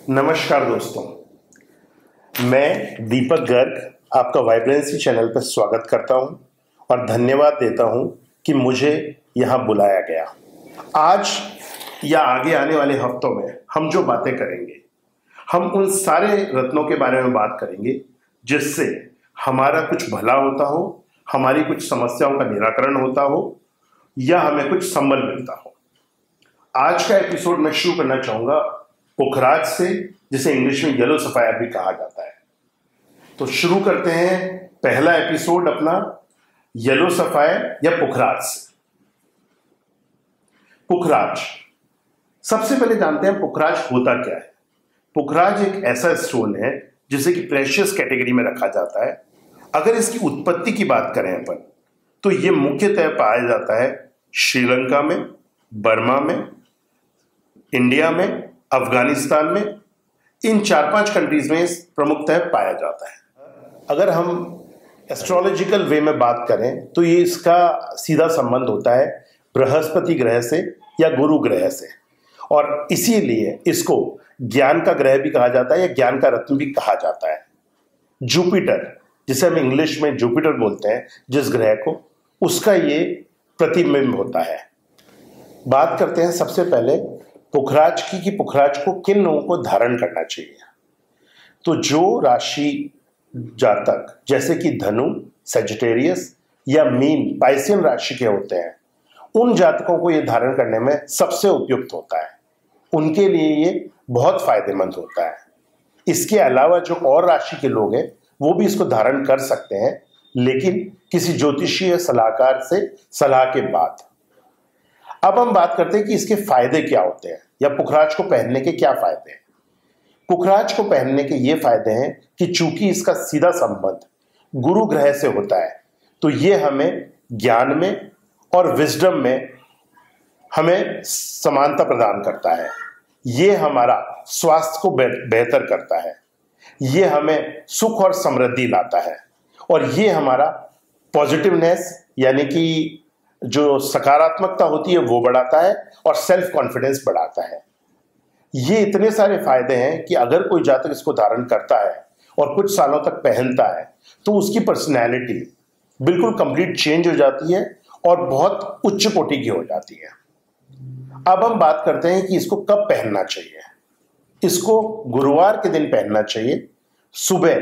नमस्कार दोस्तों, मैं दीपक गर्ग आपका वाइब्रेंसी चैनल पर स्वागत करता हूं और धन्यवाद देता हूं कि मुझे यहां बुलाया गया। आज या आगे आने वाले हफ्तों में हम जो बातें करेंगे, हम उन सारे रत्नों के बारे में बात करेंगे जिससे हमारा कुछ भला होता हो, हमारी कुछ समस्याओं का निराकरण होता हो या हमें कुछ संबल मिलता हो। आज का एपिसोड मैं शुरू करना चाहूंगा पुखराज से, जिसे इंग्लिश में येलो सफायर भी कहा जाता है। तो शुरू करते हैं पहला एपिसोड अपना येलो सफायर या पुखराज से। पुखराज, सबसे पहले जानते हैं पुखराज होता क्या है। पुखराज एक ऐसा स्टोन है जिसे कि प्रेशियस कैटेगरी में रखा जाता है। अगर इसकी उत्पत्ति की बात करें अपन, तो यह मुख्यतः पाया जाता है श्रीलंका में, बर्मा में, इंडिया में, अफगानिस्तान में। इन 4-5 कंट्रीज में प्रमुखतः पाया जाता है। अगर हम एस्ट्रोलॉजिकल वे में बात करें तो ये इसका सीधा संबंध होता है बृहस्पति ग्रह से या गुरु ग्रह से, और इसीलिए इसको ज्ञान का ग्रह भी कहा जाता है या ज्ञान का रत्न भी कहा जाता है। जुपिटर, जिसे हम इंग्लिश में जुपिटर बोलते हैं, जिस ग्रह को, उसका ये प्रतिबिंब होता है। बात करते हैं सबसे पहले पुखराज की कि पुखराज को किन लोगों को धारण करना चाहिए। तो जो राशि जातक जैसे कि धनु, सेजिटेरियस या मीन, पाइसियन राशि के होते हैं, उन जातकों को यह धारण करने में सबसे उपयुक्त होता है। उनके लिए ये बहुत फायदेमंद होता है। इसके अलावा जो और राशि के लोग हैं वो भी इसको धारण कर सकते हैं, लेकिन किसी ज्योतिषीय सलाहकार से सलाह के बाद। अब हम बात करते हैं कि इसके फायदे क्या होते हैं या पुखराज को पहनने के क्या फायदे हैं। पुखराज को पहनने के ये फायदे हैं कि चूंकि इसका सीधा संबंध गुरु ग्रह से होता है, तो ये हमें ज्ञान में और विजडम में हमें समानता प्रदान करता है। ये हमारा स्वास्थ्य को बेहतर करता है, ये हमें सुख और समृद्धि लाता है, और ये हमारा पॉजिटिवनेस यानी कि जो सकारात्मकता होती है वो बढ़ाता है और सेल्फ कॉन्फिडेंस बढ़ाता है। ये इतने सारे फायदे हैं कि अगर कोई जातक इसको धारण करता है और कुछ सालों तक पहनता है तो उसकी पर्सनैलिटी बिल्कुल कंप्लीट चेंज हो जाती है और बहुत उच्च कोटि की हो जाती है। अब हम बात करते हैं कि इसको कब पहनना चाहिए। इसको गुरुवार के दिन पहनना चाहिए, सुबह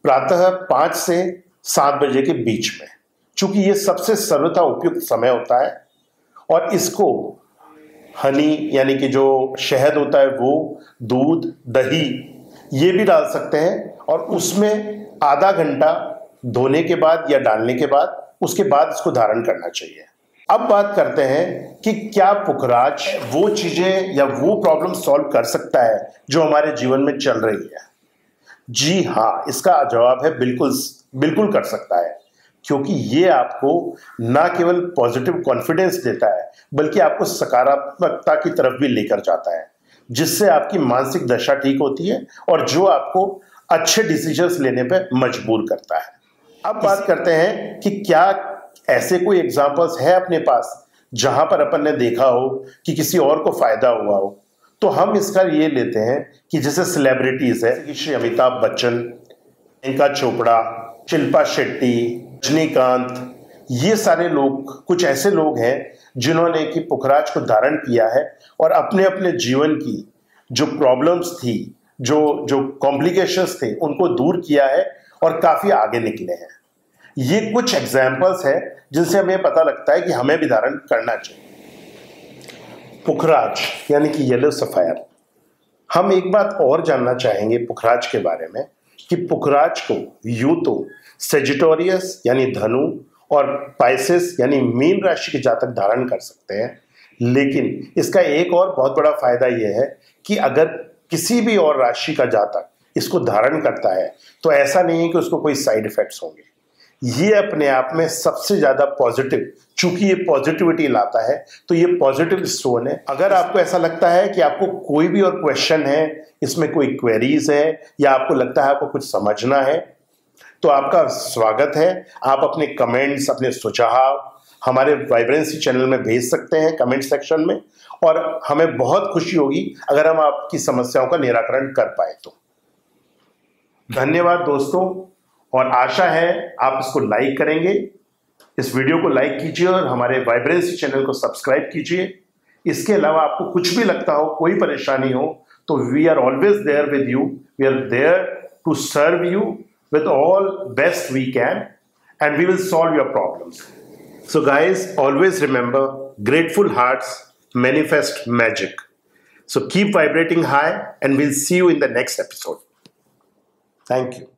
प्रातः 5 से 7 बजे के बीच में, चूंकि ये सबसे सर्वथा उपयुक्त समय होता है। और इसको हनी यानी कि जो शहद होता है वो, दूध, दही ये भी डाल सकते हैं, और उसमें आधा घंटा धोने के बाद या डालने के बाद, उसके बाद इसको धारण करना चाहिए। अब बात करते हैं कि क्या पुखराज वो चीजें या वो प्रॉब्लम सॉल्व कर सकता है जो हमारे जीवन में चल रही है। जी हाँ, इसका जवाब है बिल्कुल कर सकता है, क्योंकि ये आपको ना केवल पॉजिटिव कॉन्फिडेंस देता है बल्कि आपको सकारात्मकता की तरफ भी लेकर जाता है, जिससे आपकी मानसिक दशा ठीक होती है और जो आपको अच्छे डिसीजंस लेने पे मजबूर करता है। अब बात करते हैं कि क्या ऐसे कोई एग्जांपल्स है अपने पास जहां पर अपन ने देखा हो कि किसी और को फायदा हुआ हो। तो हम इसका ये लेते हैं कि जैसे सेलिब्रिटीज है कि श्री अमिताभ बच्चन, प्रियंका चोपड़ा, शिल्पा शेट्टी, रजनीकांत, ये सारे लोग, कुछ ऐसे लोग हैं जिन्होंने कि पुखराज को धारण किया है और अपने अपने जीवन की जो प्रॉब्लम्स थी, जो कॉम्प्लिकेशंस थे, उनको दूर किया है और काफी आगे निकले हैं। ये कुछ एग्जाम्पल्स हैं जिनसे हमें पता लगता है कि हमें भी धारण करना चाहिए। पुखराज यानी कि येलो सफायर। हम एक बात और जानना चाहेंगे पुखराज के बारे में कि पुखराज को यूं तो सेजिटेरियस यानी धनु और पाइसेस यानी मीन राशि के जातक धारण कर सकते हैं, लेकिन इसका एक और बहुत बड़ा फायदा यह है कि अगर किसी भी और राशि का जातक इसको धारण करता है तो ऐसा नहीं है कि उसको कोई साइड इफेक्ट्स होंगे। ये अपने आप में सबसे ज्यादा पॉजिटिव, चूंकि ये पॉजिटिविटी लाता है, तो ये पॉजिटिव स्टोन है। अगर आपको ऐसा लगता है कि आपको कोई भी और क्वेश्चन है, इसमें कोई क्वेरीज है या आपको लगता है आपको कुछ समझना है, तो आपका स्वागत है। आप अपने कमेंट्स, अपने सुझाव हमारे वाइब्रेंसी चैनल में भेज सकते हैं कमेंट सेक्शन में, और हमें बहुत खुशी होगी अगर हम आपकी समस्याओं का निराकरण कर पाए तो। धन्यवाद दोस्तों, और आशा है आप इसको लाइक करेंगे। इस वीडियो को लाइक कीजिए और हमारे वाइब्रेंसी चैनल को सब्सक्राइब कीजिए। इसके अलावा आपको कुछ भी लगता हो, कोई परेशानी हो, तो we are always there with you. We are there to serve you with all best we can, and we will solve your problems. So guys, always remember, grateful hearts manifest magic. So keep vibrating high, and we'll see you in the next episode. Thank you.